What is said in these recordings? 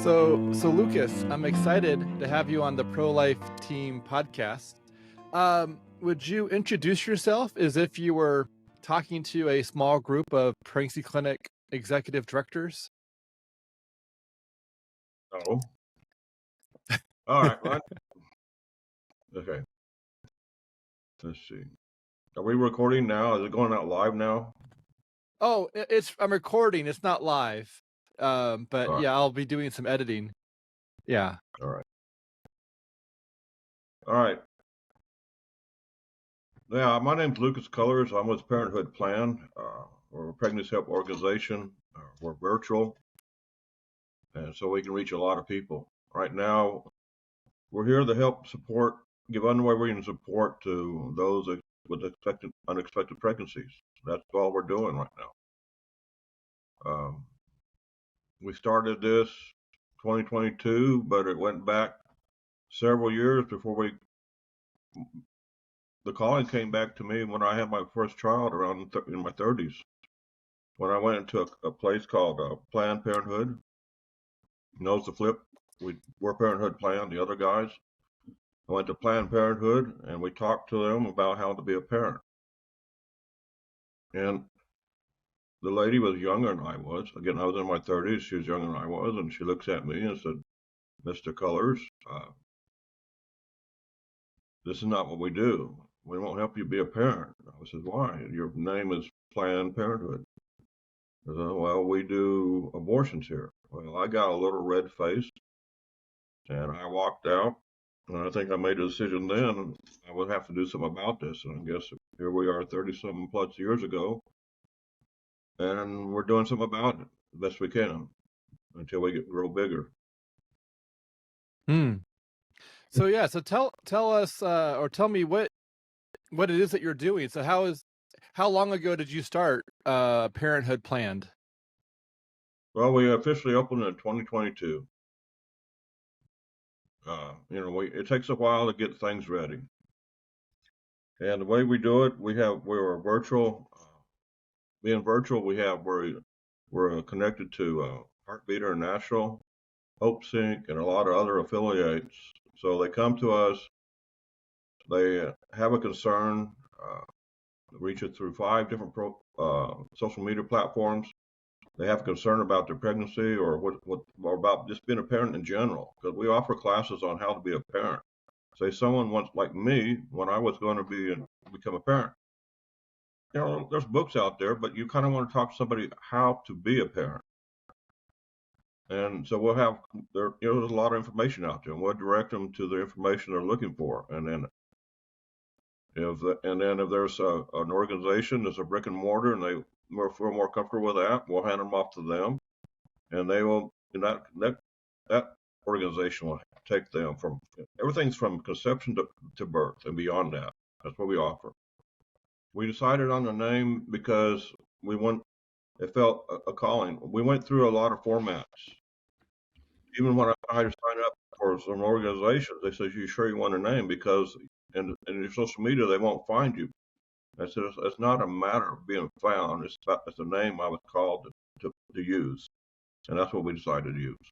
So Lucas, I'm excited to have you on the ProLife Team podcast. Would you introduce yourself as if you were talking to a small group of pregnancy clinic executive directors? No. All right. Well, okay. Let's see. Are we recording now? Is it going out live now? Oh, I'm recording. It's not live, but All right. yeah, I'll be doing some editing. Yeah. All right. All right. Yeah, my name's Lucas Cullers. I'm with Parenthood Plan. We're a pregnancy help organization. We're virtual, and so we can reach a lot of people. Right now, we're here to help support, give unwavering support to those with unexpected pregnancies. That's all we're doing right now. We started this 2022, but it went back several years before the calling came back to me when I had my first child around in my 30s. When I went into a place called Planned Parenthood, knows the flip. We're Parenthood Plan, the other guys. I went to Planned Parenthood and we talked to them about how to be a parent. And the lady was younger than I was. Again, I was in my 30s. She was younger than I was. And she looks at me and said, Mr. Cullers, this is not what we do. We won't help you be a parent. I said, why? Your name is Planned Parenthood. I said, well, we do abortions here. Well, I got a little red face and I walked out. And I think I made a decision then I would have to do something about this. And I guess here we are 30-something plus years ago. And we're doing something about it the best we can until we grow bigger. So yeah, so tell us or tell me what it is that you're doing. So how long ago did you start Parenthood Planned? Well, we officially opened in 2022. It takes a while to get things ready. And the way we do it, we're virtual. Being virtual, we're connected to Heartbeat International, Hope Sync, and a lot of other affiliates. So they come to us, they have a concern, reach it through 5 different social media platforms. They have a concern about their pregnancy or or about just being a parent in general, because we offer classes on how to be a parent. Say someone wants, like me, when I was going to become a parent. There's books out there, but you kind of want to talk to somebody how to be a parent. And so there's a lot of information out there, and we'll direct them to the information they're looking for. And then if there's an organization that's a brick and mortar and they feel more comfortable with that, we'll hand them off to them, and they will. And that organization will take them from everything's from conception to birth and beyond that. That's what we offer. We decided on the name because it felt a calling. We went through a lot of formats. Even when I tried to sign up for some organizations, they said, "You sure you want a name? Because in your social media, they won't find you." I said, "It's not a matter of being found. It's a name I was called to use." And that's what we decided to use.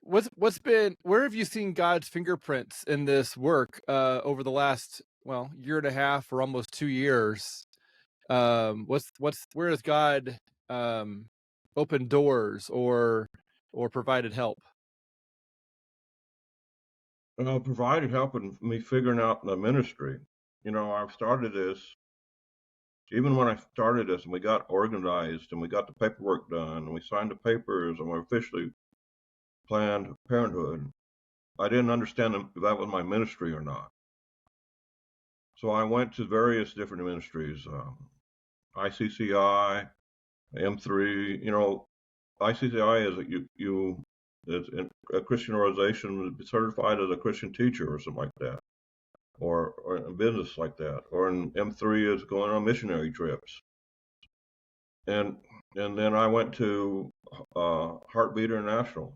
Where have you seen God's fingerprints in this work over the last year and a half or almost 2 years? Where has God opened doors or provided help? Provided help in me figuring out the ministry. I've started this. Even when I started this and we got organized and we got the paperwork done and we signed the papers and we're officially Planned Parenthood, I didn't understand if that was my ministry or not. So I went to various different ministries, ICCI, M3. ICCI is a Christian organization certified as a Christian teacher or something like that, or a business like that. Or in M3 is going on missionary trips. And then I went to Heartbeat International.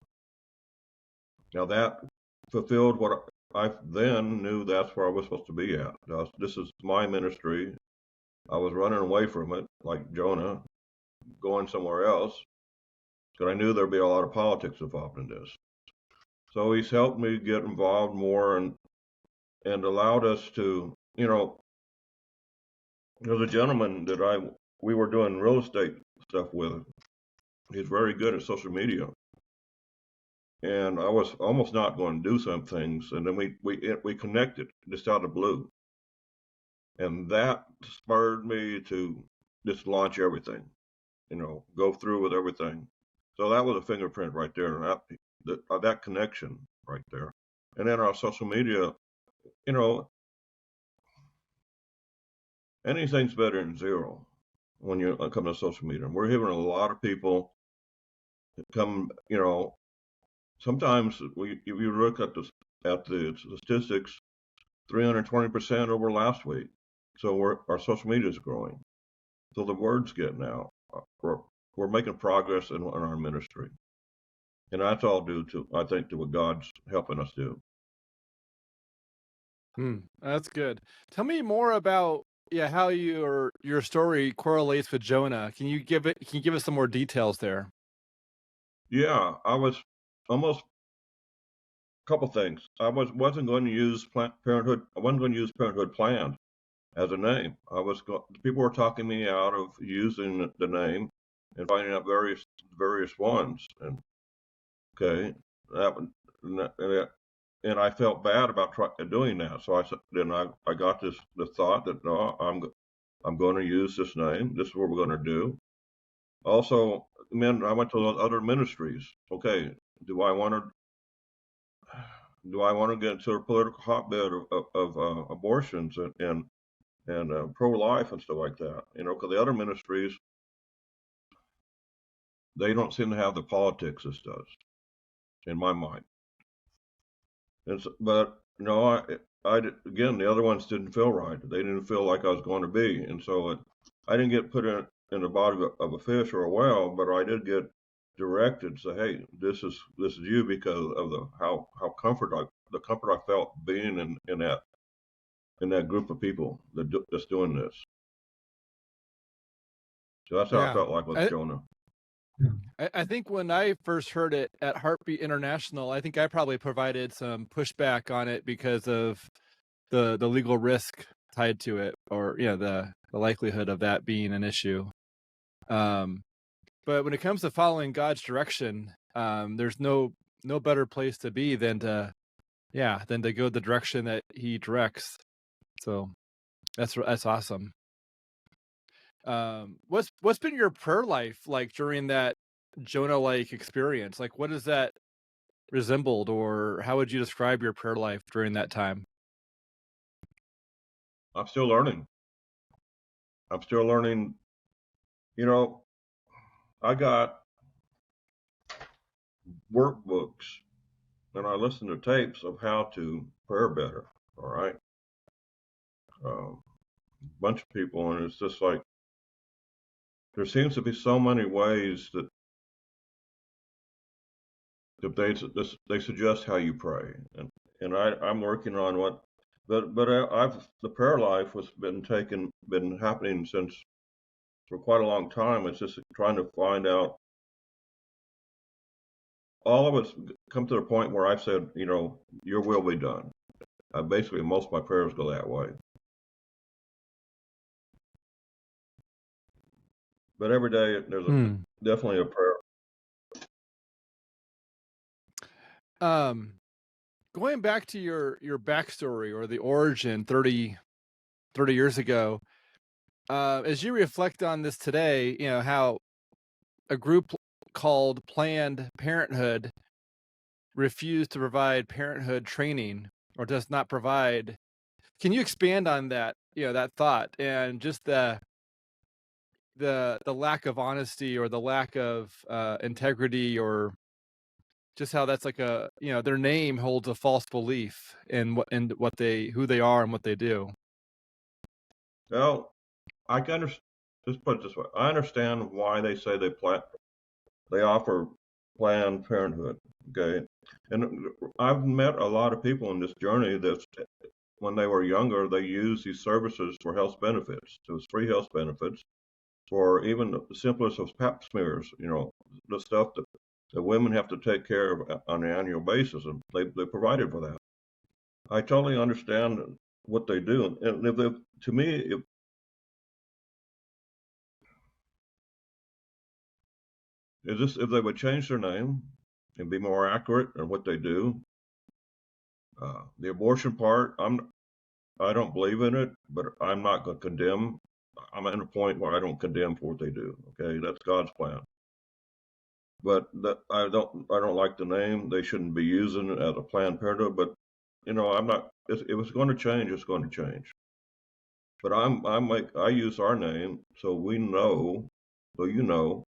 Now that fulfilled what I then knew that's where I was supposed to be at. This is my ministry. I was running away from it like Jonah, going somewhere else, because I knew there'd be a lot of politics involved in this. So he's helped me get involved more and allowed us to, there's a gentleman that we were doing real estate stuff with. He's very good at social media. And I was almost not going to do some things, and then we connected just out of the blue, and that spurred me to just launch everything, go through with everything. So that was a fingerprint right there, that connection right there. And then our social media, you know, anything's better than zero when you come to social media. We're having a lot of people come, sometimes if you look at the statistics, 320% over last week. So our social media is growing. So the word's getting out. We're making progress in our ministry. And that's all due to, I think, to what God's helping us do. That's good. Tell me more about how your story correlates with Jonah. Can you give us some more details there? Yeah, I was almost a couple things. Wasn't going to use Planned Parenthood. I wasn't going to use Parenthood Planned as a name. People were talking me out of using the name and finding out various ones. And okay, and I felt bad about doing that. So I got the thought that no, I'm going to use this name. This is what we're going to do. Also, I went to other ministries. Okay, do I want to get into a political hotbed of abortions and pro-life and stuff like that? Because the other ministries, they don't seem to have the politics this does, in my mind. But again, the other ones didn't feel right. They didn't feel like I was going to be, and so I didn't get put in the body of a fish or a whale, but I did get directed to say, "Hey, this is you," because of the comfort I felt being in that group of people that's doing this. So that's how I Yeah. felt like with Jonah. I think when I first heard it at Heartbeat International, I think I probably provided some pushback on it because of the legal risk tied to it, or the likelihood of that being an issue. But when it comes to following God's direction, there's no better place to be than to go the direction that He directs. So that's awesome. What's been your prayer life like during that Jonah-like experience? Like, what has that resembled, or how would you describe your prayer life during that time? I'm still learning. I got workbooks and I listen to tapes of how to pray better. All right. Bunch of people, and it's just like there seems to be so many ways that they suggest how you pray, and I'm working on what, but the prayer life has been happening since for quite a long time. It's just trying to find out. All of us come to the point where I've said, your will be done. Basically, most of my prayers go that way. But every day there's definitely a prayer. Going back to your backstory or the origin 30 years ago, as you reflect on this today, how a group called Planned Parenthood refused to provide parenthood training, or does not provide. Can you expand on that, that thought, and just the lack of honesty, or the lack of integrity, or just how that's like their name holds a false belief in who they are and what they do? Well, I can understand. Just put it this way: I understand why they say they offer Planned Parenthood. Okay, and I've met a lot of people in this journey that when they were younger, they used these services for health benefits. It was free health benefits for even the simplest of pap smears. The stuff that that women have to take care of on an annual basis, and they provided for that. I totally understand what they do, and if they, to me, if they would change their name and be more accurate in what they do, the abortion part, I don't believe in it, but I'm not going to condemn. I'm at a point where I don't condemn for what they do. Okay, that's God's plan. But that I don't like the name. They shouldn't be using it as a Planned Parenthood. But I'm not. If it's going to change, it's going to change. But I use our name so we know, so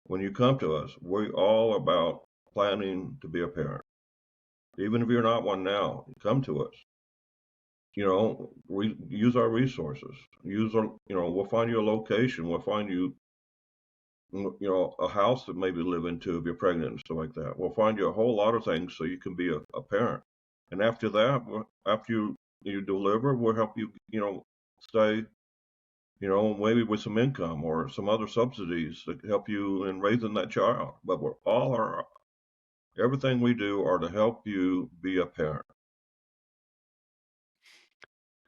when you come to us, we're all about planning to be a parent. Even if you're not one now, come to us. Use our resources. We'll find you a location. We'll find you, a house to maybe live into if you're pregnant and stuff like that. We'll find you a whole lot of things so you can be a parent. And after that, after you deliver, we'll help you, stay, maybe with some income or some other subsidies that help you in raising that child. But everything we do are to help you be a parent.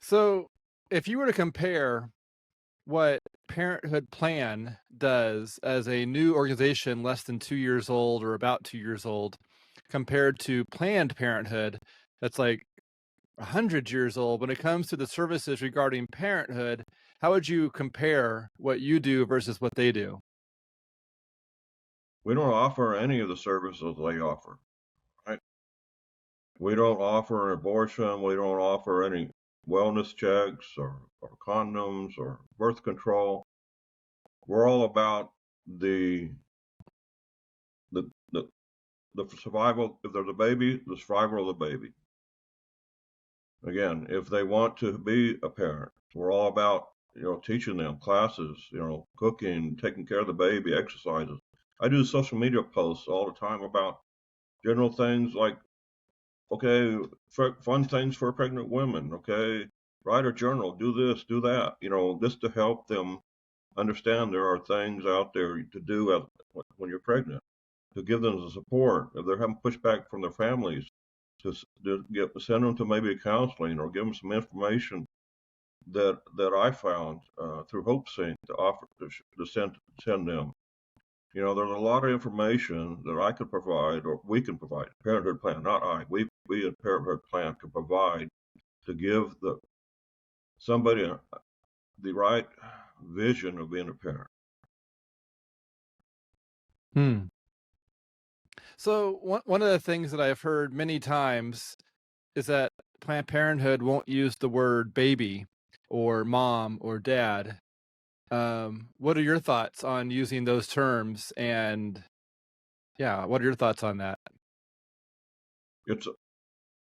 So, if you were to compare what Parenthood Plan does as a new organization less than 2 years old or about 2 years old, compared to Planned Parenthood, that's like 100 years old, when it comes to the services regarding parenthood, how would you compare what you do versus what they do? We don't offer any of the services they offer. Right? We don't offer an abortion. We don't offer any wellness checks or condoms or birth control. We're all about the the the, the survival. If there's a baby, the survival of the baby. Again, if they want to be a parent, we're all about teaching them classes, cooking, taking care of the baby, exercises. I do social media posts all the time about general things like, okay, fun things for pregnant women. Okay, write a journal, do this, do that. Just to help them understand there are things out there to do when you're pregnant, to give them the support if they're having pushback from their families, to send them to maybe counseling or give them some information that I found through HopeSync to offer to send them. There's a lot of information that I could provide, or we can provide. Parenthood Plan, not I. We at Parenthood Plan can provide to give somebody the right vision of being a parent. Hmm. So one of the things that I've heard many times is that Planned Parenthood won't use the word baby or mom or dad. What are your thoughts on using those terms? And yeah, what are your thoughts on that? It's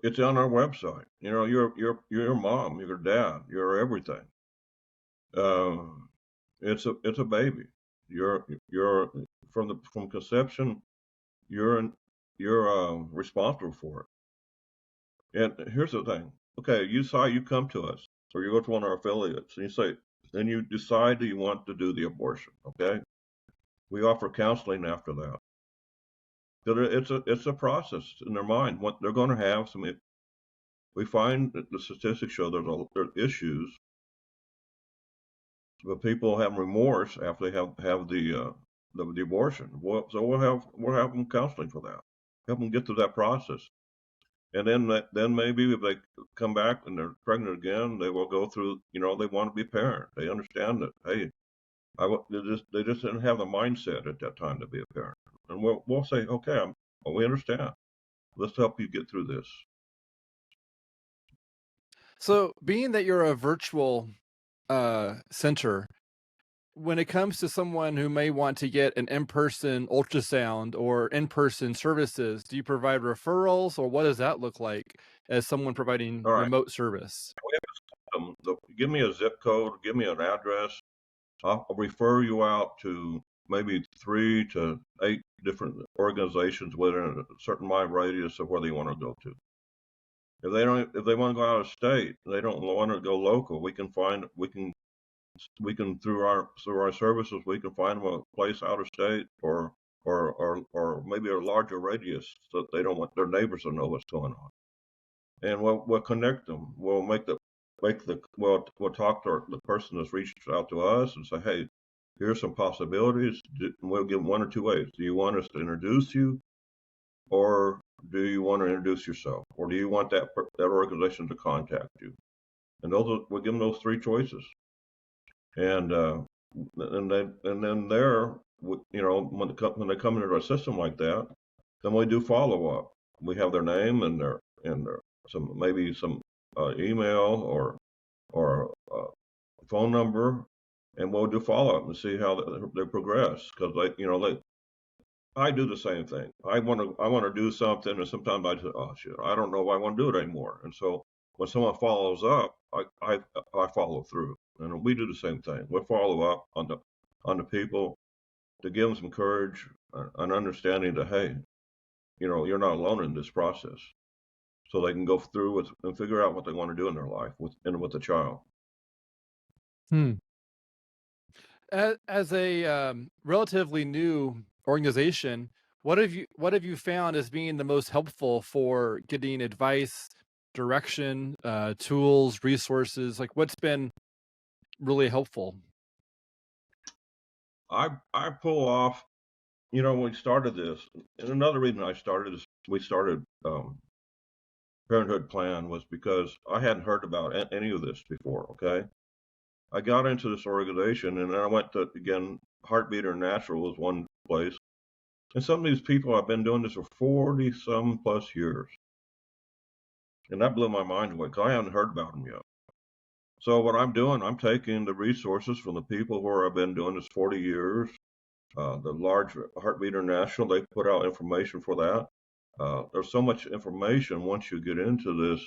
it's on our website. You're a mom, you're a dad, you're everything. It's a baby. You're from conception. You're responsible for it. And here's the thing. Okay, you come to us, or you go to one of our affiliates, and you decide that you want to do the abortion. Okay, we offer counseling after that. It's a process in their mind. What they're going to have some. We find that the statistics show there's issues, but people have remorse after they have the abortion. So we'll have them counseling for that, help them get through that process. And then maybe if they come back and they're pregnant again, they will go through. They want to be a parent. They understand that. Hey, they just didn't have the mindset at that time to be a parent. And we'll say, okay, we understand. Let's help you get through this. So, being that you're a virtual center, when it comes to someone who may want to get an in-person ultrasound or in-person services, do you provide referrals, or what does that look like as someone providing All right. remote service? Give me a zip code. Give me an address. I'll refer you out to maybe 3 to 8 different organizations within a certain mile radius of where they want to go to. If they want to go out of state, they don't want to go local. We can through our services, we can find them a place out of state or or maybe a larger radius so that they don't want their neighbors to know what's going on. And we'll connect them. We'll talk to the person that's reached out to us and say, hey, here's some possibilities. We'll give one or two ways. Do you want us to introduce you, or do you want to introduce yourself, or do you want that organization to contact you? And we'll give them those three choices. And then there, when they come into our system like that, then we do follow up. We have their name and their some email or phone number, and we'll do follow up and see how they progress. Because I do the same thing. I want to do something, and sometimes I say, oh shit, I don't know if I want to do it anymore. And so when someone follows up, I follow through, and we do the same thing. We follow up on the people to give them some courage, an understanding that hey, you're not alone in this process, so they can go through and figure out what they want to do in their life with the child. Hmm. As a relatively new organization, what have you found as being the most helpful for getting advice, direction, tools, resources? Like, what's been really helpful? I pull off. When we started this, and another reason I started is we started Parenthood Plan was because I hadn't heard about any of this before. Okay, I got into this organization, and then I went to again. Heartbeat International was one place, and some of these people have been doing this for 40 some plus years, and that blew my mind away because I haven't heard about them yet. So what I'm doing, I'm taking the resources from the people who have been doing this 40 years. The large Heartbeat International, they put out information for that. There's so much information once you get into this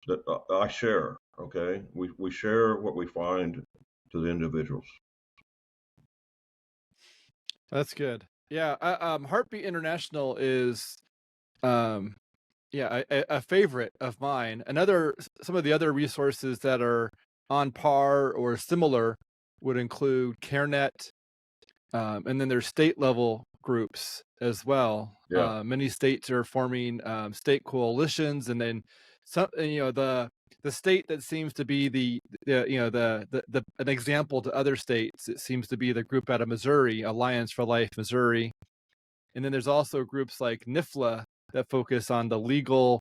that I share. Okay, we share what we find to the individuals. That's good. Yeah, Heartbeat International is um, yeah, a favorite of mine. Some of the other resources that are on par or similar would include CareNet, and then there's state level groups as well. Yeah, Many states are forming state coalitions, and then some. The state that seems to be the an example to other states. It seems to be the group out of Missouri, Alliance for Life Missouri, and then there's also groups like NIFLA that focus on the legal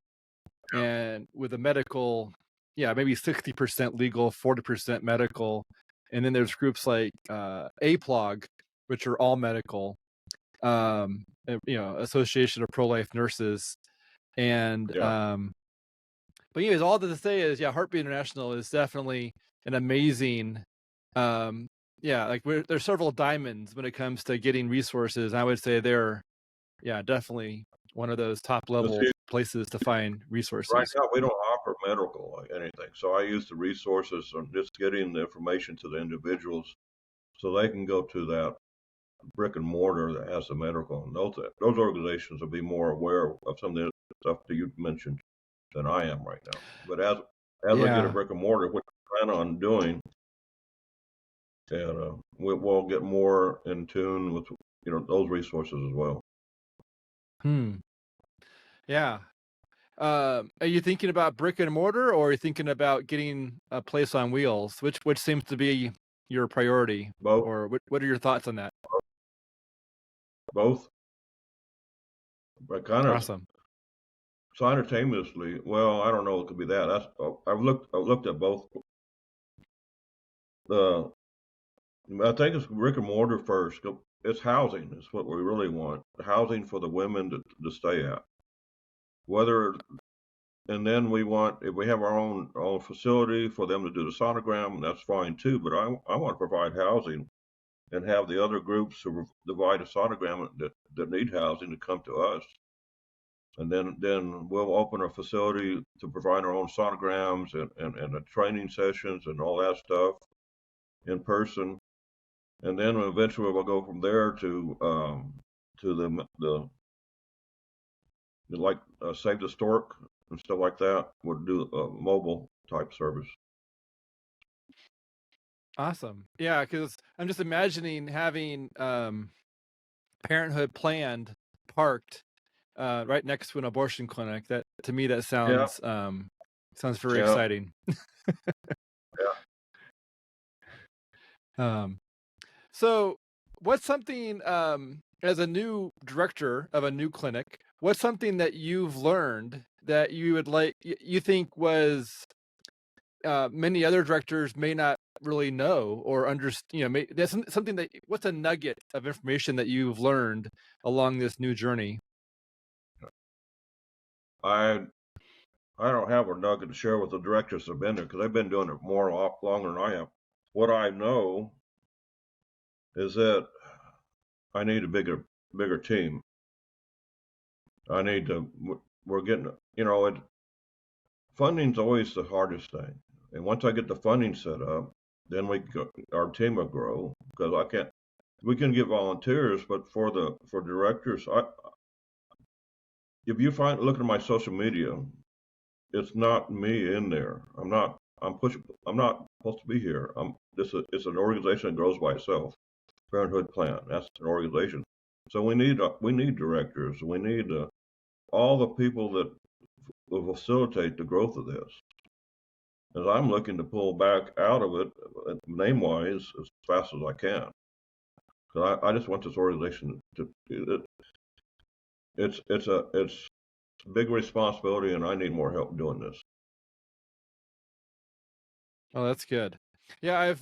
and with the medical, yeah, maybe 60% legal, 40% medical. And then there's groups like APLOG, which are all medical, Association of Pro-Life Nurses. And yeah. but anyways, all that to say is, yeah, Heartbeat International is definitely an amazing, yeah, like there's several diamonds when it comes to getting resources. I would say they're, yeah, definitely one of those top But level see, places to find right resources. now we don't offer medical like anything, so I use the resources on just getting the information to the individuals so they can go to that brick and mortar that has the medical, and those organizations will be more aware of some of the stuff that you mentioned than I am right now. But as I get a Yeah. brick and mortar, which I plan on doing, and we'll get more in tune with those resources as well. Hmm. Yeah. Are you thinking about brick and mortar, or are you thinking about getting a place on wheels? Which seems to be your priority, Both, or what are your thoughts on that? both, but kind of Awesome. simultaneously. Well, I don't know. It could be that. I've looked at both. The I think it's brick and mortar first. It's housing is what we really want. Housing for the women to stay at. Whether and then we want if we have our own facility for them to do the sonogram, that's fine too. But I want to provide housing and have the other groups who provide a sonogram that need housing to come to us. And then we'll open a facility to provide our own sonograms and the training sessions and all that stuff in person. And then eventually we'll go from there to the like Save the Stork and stuff like that. We'll do a mobile type service. Awesome. Yeah, because I'm just imagining having Parenthood Planned parked right next to an abortion clinic. That to me that Yeah, sounds very yeah, exciting. yeah. Um, so what's something as a new director of a new clinic, what's something that you've learned that you would you think was many other directors may not really know or understand, that's something that what's a nugget of information that you've learned along this new journey? I I don't have a nugget to share with the directors that have been there because they've been doing it more a lot longer than I have. What I know is that I need a bigger team. I need to. We're getting, funding's always the hardest thing. And once I get the funding set up, then our team will grow because I can't. We can get volunteers, but for directors, if you look at my social media, it's not me in there. I'm not. I'm pushing. I'm not supposed to be here. It's an organization that grows by itself. Parenthood Plan. That's an organization. So we need directors. We need all the people that will facilitate the growth of this. As I'm looking to pull back out of it, name wise, as fast as I can. Because I just want this organization to. It's a big responsibility, and I need more help doing this. Oh, that's good. Yeah, I've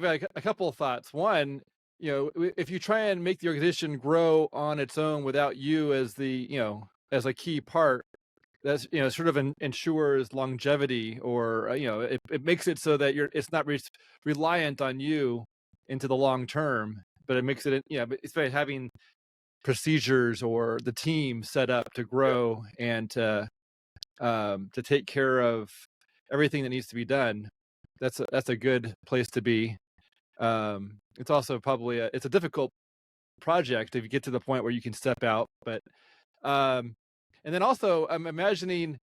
got a couple of thoughts. One, if you try and make the organization grow on its own without you as as a key part, that's sort of ensures longevity, or it makes it so that it's not reliant on you into the long term, but it makes it but it's by having procedures or the team set up to Yeah, grow and to take care of everything that needs to be done. That's a good place to be. It's also probably it's a difficult project if you get to the point where you can step out, but um, and then also I'm imagining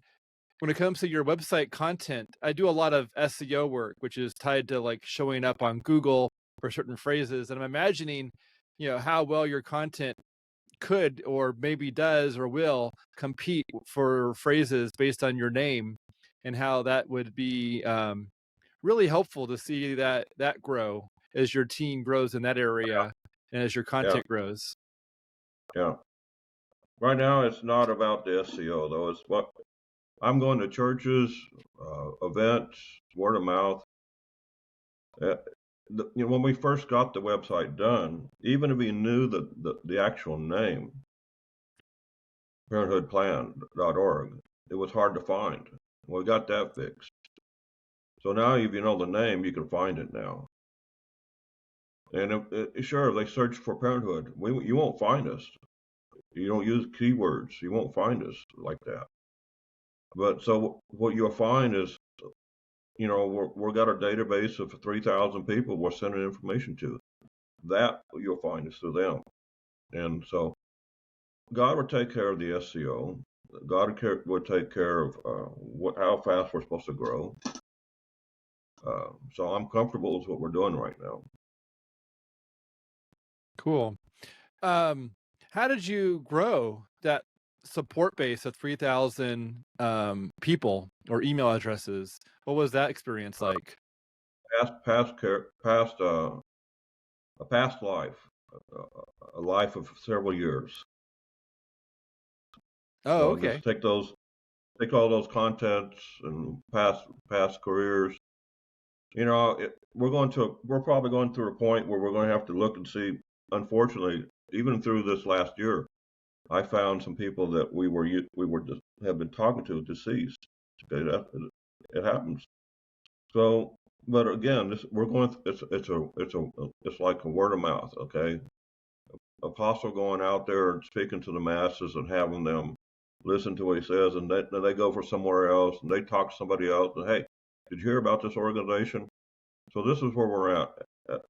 when it comes to your website content, I do a lot of SEO work, which is tied to like showing up on Google for certain phrases, and I'm imagining, how well your content could or maybe does or will compete for phrases based on your name, and how that would be really helpful to see that grow as your team grows in that area and as your yeah, content grows. yeah. Right now, it's not about the SEO though. It's what I'm going to churches, events, word of mouth. Uh, when we first got the website done, even if you knew the actual name, parenthoodplan.org, it was hard to find. We got that fixed. So now, if you know the name, you can find it now. And sure, if they search for parenthood, you won't find us. You don't use keywords, you won't find us like that. But so what you'll find is, we've got a database of 3,000 people we're sending information to. That you'll find is through them. And so God will take care of the SEO. God will take care of how fast we're supposed to grow. So I'm comfortable with what we're doing right now. Cool. How did you grow that support base of 3,000 people or email addresses? What was that experience like? A past life, a life of several years. Oh, So okay. just take all those contents and past careers. We're probably going through a point where we're going to have to look and see. Unfortunately, even through this last year, I found some people that have been talking to deceased. Okay, it happens. So, but again, it's like a word of mouth. Okay, apostle going out there and speaking to the masses and having them listen to what he says, and then they go for somewhere else and they talk to somebody else and, hey, did you hear about this organization? So this is where we're at.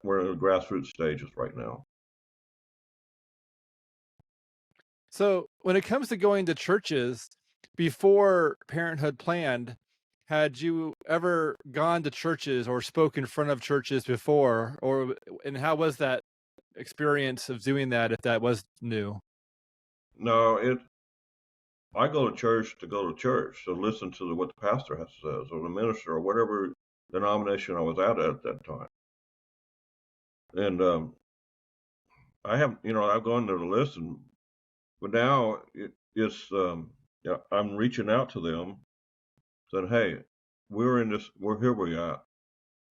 We're in the grassroots stages right now. So when it comes to going to churches before Parenthood Planned, had you ever gone to churches or spoke in front of churches before, and how was that experience of doing that if that was new? No, I go to church to listen to what the pastor has to say, or the minister, or whatever denomination I was at that time. And I've gone there to listen, but now I'm reaching out to them, saying, "Hey, we're here where you at."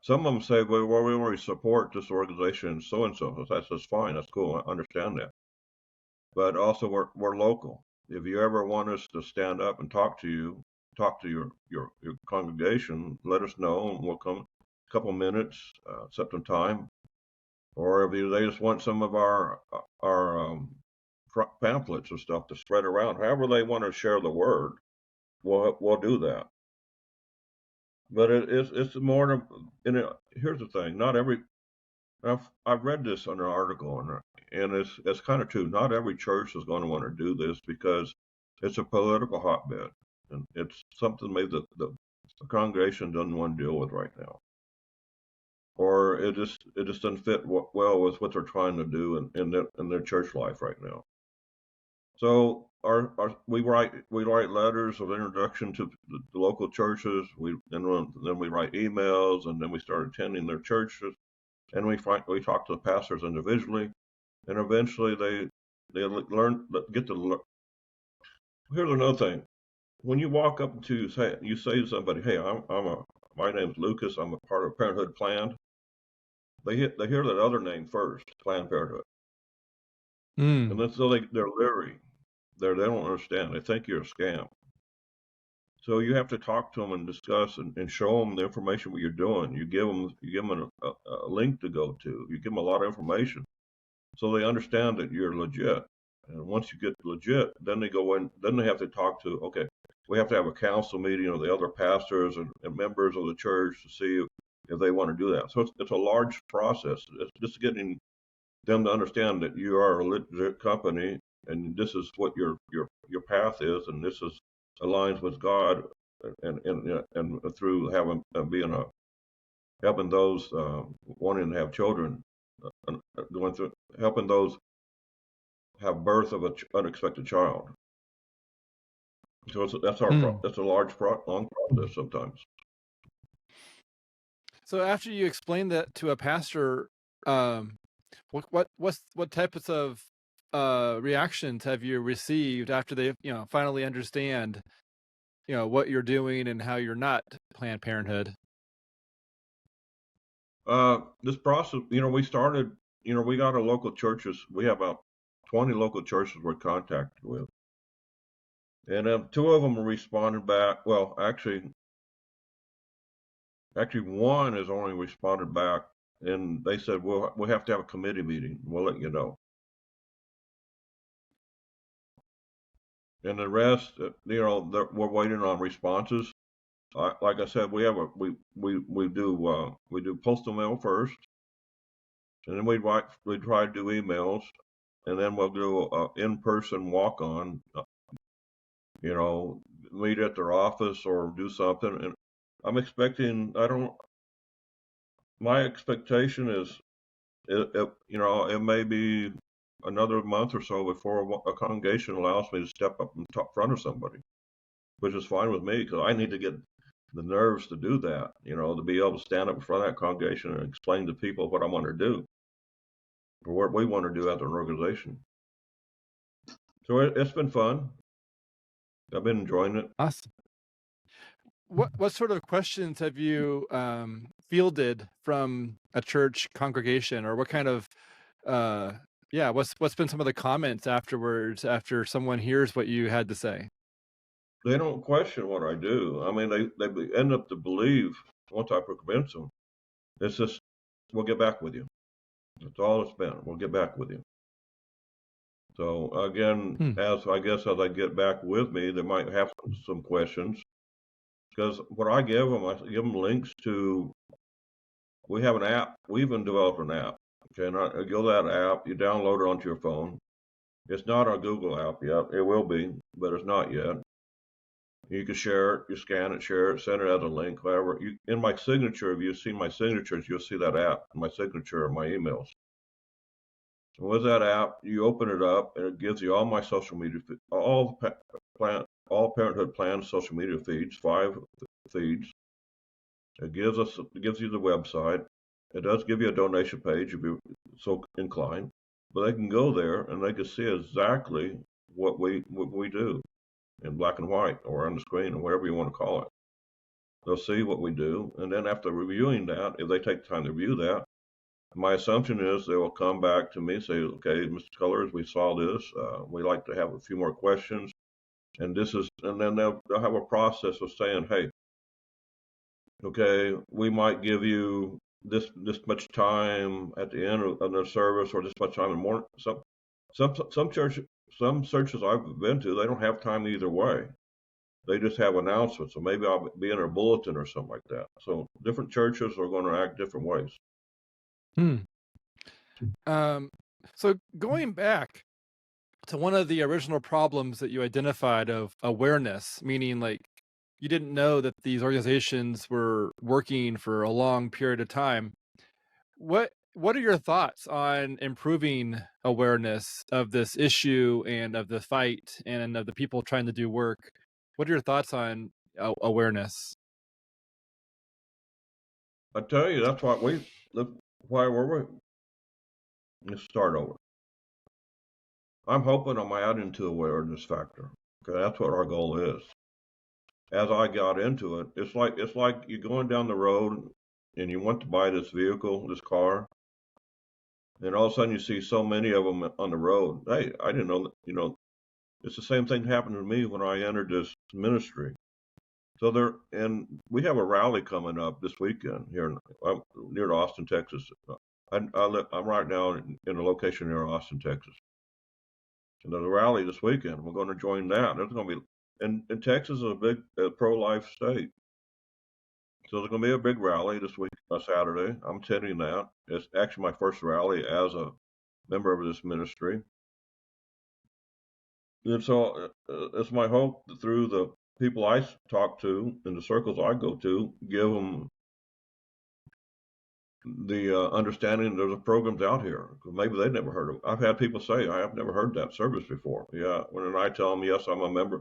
Some of them say, "Well, we already support this organization, so and so." That's just fine. That's cool. I understand that. But also, we're local. If you ever want us to stand up and talk to your congregation, let us know, and we'll come a couple minutes, set some time. Or if they just want some of our pamphlets or stuff to spread around, however they want to share the word, we'll do that. But it's more of, here's the thing: not every I've read this on an article, and it's kind of true. Not every church is going to want to do this because it's a political hotbed, and it's something maybe the congregation doesn't want to deal with right now, or it just doesn't fit well with what they're trying to do in their church life right now. So we write letters of introduction to the local churches. Then we write emails, and then we start attending their churches, and we talk to the pastors individually, and eventually they learn get to learn. Here's another thing: when you walk up to you say to somebody, "Hey, my name's Lucas. I'm a part of Parenthood Planned." They hear that other name first, Planned Parenthood, and then so they're leery. They don't understand. They think you're a scam. So you have to talk to them and discuss and show them the information what you're doing. You give them a link to go to. You give them a lot of information, so they understand that you're legit. And once you get legit, then they go in. Then they have to talk to. Okay, we have to have a council meeting of the other pastors and members of the church to see if they want to do that. So it's a large process. It's just getting them to understand that you are a legit company, and this is what your path is, and this is aligns with God, and through helping those wanting to have children, going through helping those have birth of an unexpected child. So that's a long process sometimes. So after you explain that to a pastor, what types of reactions have you received after they finally understand what you're doing and how you're not Planned Parenthood? This process, we started, we got our local churches. We have about 20 local churches we're contacted with, and two of them responded back. Well, actually one has only responded back, and they said, "Well, we have to have a committee meeting. We'll let you know." And the rest, we're waiting on responses. Like I said, we do postal mail first, and then we try to do emails, and then we'll do a in-person walk-on. Meet at their office or do something. And I'm expecting. My expectation is, it may be another month or so before a congregation allows me to step up in front of somebody, which is fine with me because I need to get the nerves to do that, to be able to stand up in front of that congregation and explain to people what I want to do or what we want to do as an organization. So it's been fun. I've been enjoying it. Awesome. What sort of questions have you fielded from a church congregation, or what kind of what's been some of the comments afterwards after someone hears what you had to say? They don't question what I do. I mean, they end up to believe, once I convince them, it's just, we'll get back with you. That's all it's been. We'll get back with you. So again, as I get back with me, they might have some questions, because what I give them links to. We have an app. We even developed an app. Okay, and you go to that app, you download it onto your phone. It's not a Google app yet. It will be, but it's not yet. You can share it, you scan it, share it, send it as a link, however. In my signature, if you've seen my signatures, you'll see that app, my signature, and my emails. And with that app, you open it up, and it gives you all my social media, all Parenthood Plan social media feeds, 5 feeds. It gives you the website. It does give you a donation page if you're so inclined, but they can go there and they can see exactly what we do in black and white or on the screen or whatever you want to call it. They'll see what we do, and then after reviewing that, if they take the time to review that, my assumption is they will come back to me and say, okay, Mr. Cullers, we saw this. We'd like to have a few more questions. And then they'll have a process of saying, hey, okay, we might give you this much time at the end of the service or this much time in the morning. Some churches I've been to, they don't have time either way. They just have announcements, so maybe I'll be in a bulletin or something like that. So different churches are going to act different ways. Hmm. So going back to one of the original problems that you identified of awareness, meaning like you didn't know that these organizations were working for a long period of time. What are your thoughts on improving awareness of this issue and of the fight and of the people trying to do work? What are your thoughts on awareness? I tell you, that's why we're let's start over. I'm hoping I'm adding to awareness factor. Okay, that's what our goal is. As I got into it, it's like you're going down the road and you want to buy this vehicle, this car, and all of a sudden you see so many of them on the road. Hey, I didn't know that, it's the same thing happened to me when I entered this ministry. So we have a rally coming up this weekend here near Austin, Texas. I'm right now in a location near Austin, Texas. And there's a rally this weekend. We're going to join that. There's going to be, and Texas is a big pro-life state. So there's going to be a big rally this week, Saturday. I'm attending that. It's actually my first rally as a member of this ministry. And so it's my hope that through the people I talk to in the circles I go to, give them the understanding there's a programs out here. Maybe they've never heard of it. I've had people say, I have never heard that service before. Yeah, when I tell them, yes, I'm a member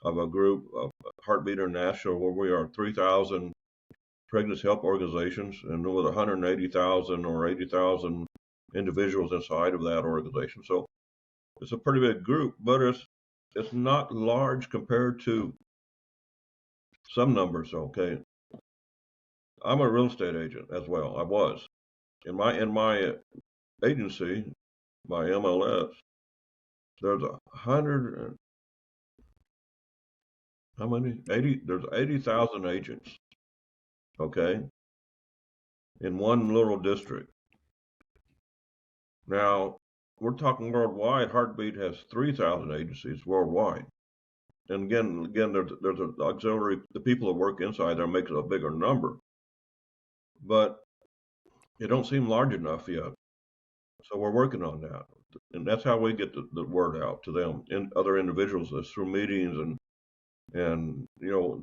of a group of Heartbeat International where we are 3,000 pregnancy help organizations and with 180,000 or 80,000 individuals inside of that organization. So it's a pretty big group, but it's not large compared to some numbers. Okay, I'm a real estate agent as well. I was in my agency, my MLS. There's 100. How many? 80. There's 80,000 agents. Okay, in one little district. Now we're talking worldwide. Heartbeat has 3,000 agencies worldwide. And again, there's an auxiliary. The people that work inside there makes it a bigger number, but it don't seem large enough yet. So we're working on that, and that's how we get the word out to them and other individuals is through meetings and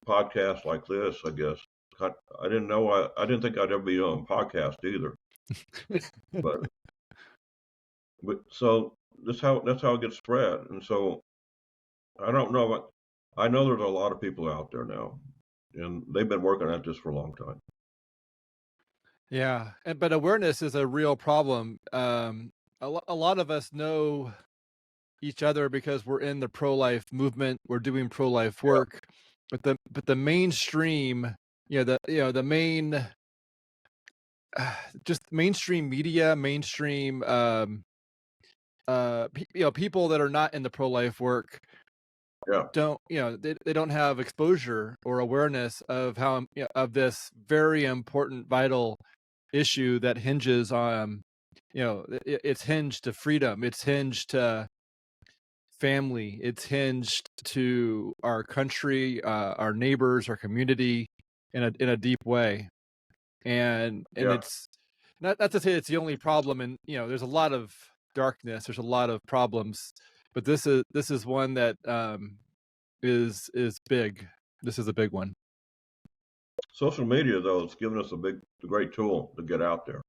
podcasts like this. I guess I didn't think I'd ever be on podcast either, but so that's how it gets spread. And so I don't know. I know there's a lot of people out there now, and they've been working at this for a long time. Yeah, but awareness is a real problem. A lot of us know each other because we're in the pro-life movement, we're doing pro-life Yeah, work, but the mainstream, the main just mainstream media, mainstream people that are not in the pro-life work yeah, don't, they don't have exposure or awareness of how, of this very important vital issue that hinges on, it's hinged to freedom, it's hinged to family, it's hinged to our country, our neighbors, our community in a deep way. And yeah. it's not to say it's the only problem, and there's a lot of darkness, there's a lot of problems, but this is one that is big. This is a big one. Social media, though, has given us a great tool to get out there.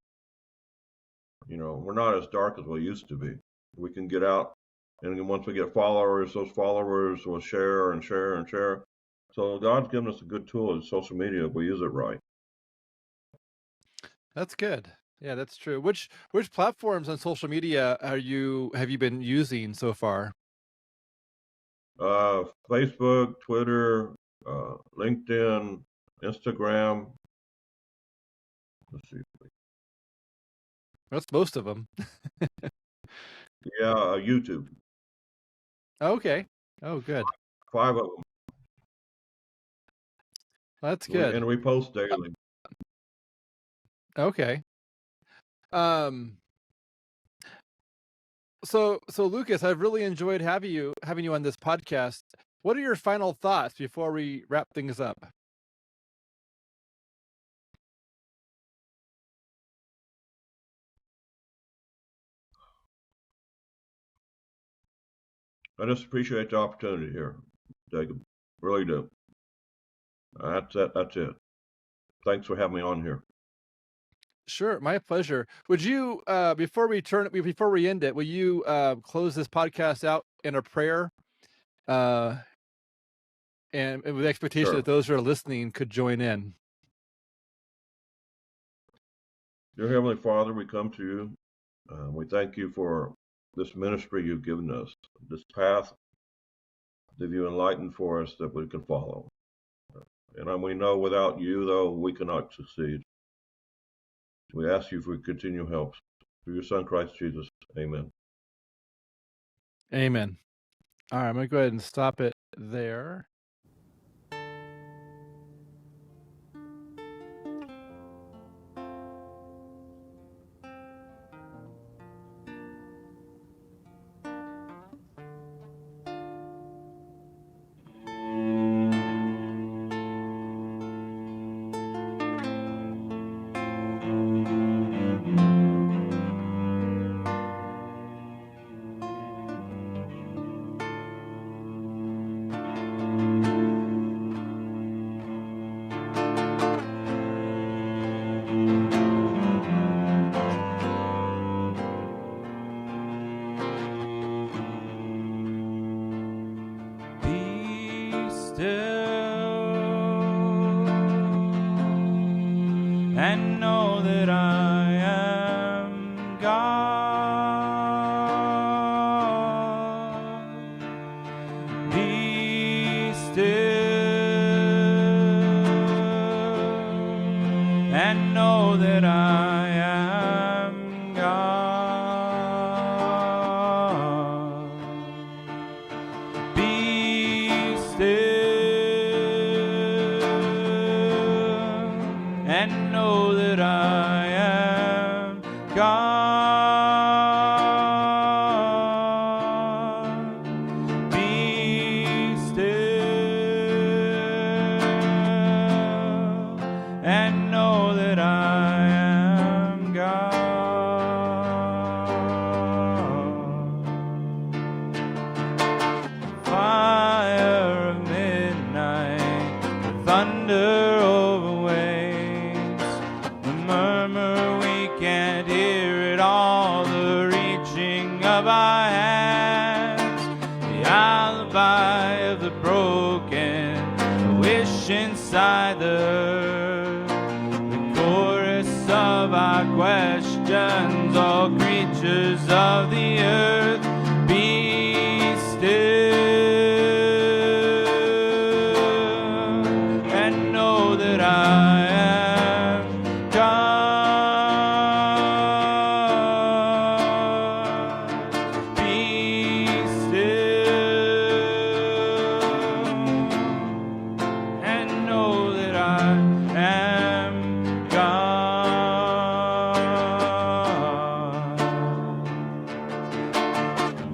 we're not as dark as we used to be. We can get out, and then once we get followers, those followers will share and share and share. So God's given us a good tool in social media if we use it right. That's good. Yeah, that's true. Which platforms on social media have you been using so far? Facebook, Twitter, LinkedIn, Instagram. Let's see. That's most of them. Yeah, YouTube. Okay. Oh, good. 5 of them. That's good. And we post daily. Okay. So Lucas, I've really enjoyed having you on this podcast. What are your final thoughts before we wrap things up? I just appreciate the opportunity here, Jacob. Really do. That's it. That's it. Thanks for having me on here. Sure, my pleasure. Would you, before we end it, will you close this podcast out in a prayer, and with the expectation Sure. that those who are listening could join in? Dear Heavenly Father, we come to you. We thank you for this ministry you've given us, this path that you enlightened for us that we can follow. And we know without you, though, we cannot succeed. We ask you for continual help. Through your Son, Christ Jesus. Amen. Amen. All right, I'm going to go ahead and stop it there. And know that I am God. Be still and know that I am God. Be still and know that I am God. Be still and know that I am God. Fire of midnight, the thunder over waves, the murmur we can't hear it all, the reaching of our hands, the alibi of the broken, the wish inside the earth, the chorus of our questions, all creatures of the earth. Be still and know that I am God. Be still and know that I am God.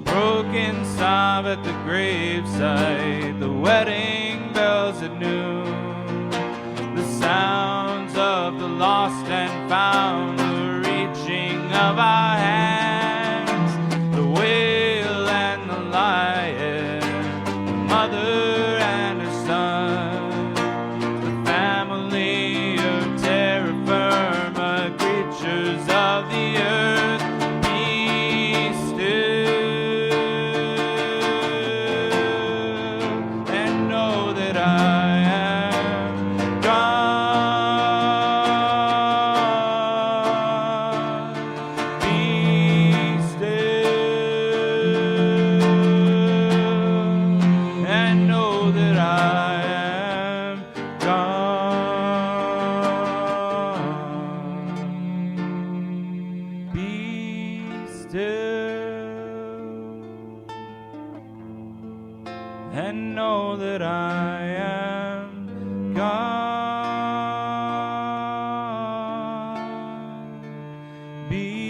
Broken sob at the graveside, the wedding bells at noon, the sounds of the lost and found, the reaching of our hands, the wail and the lion, the mother and her son, the family of terra firma, creatures of the earth. and know that I am God. Be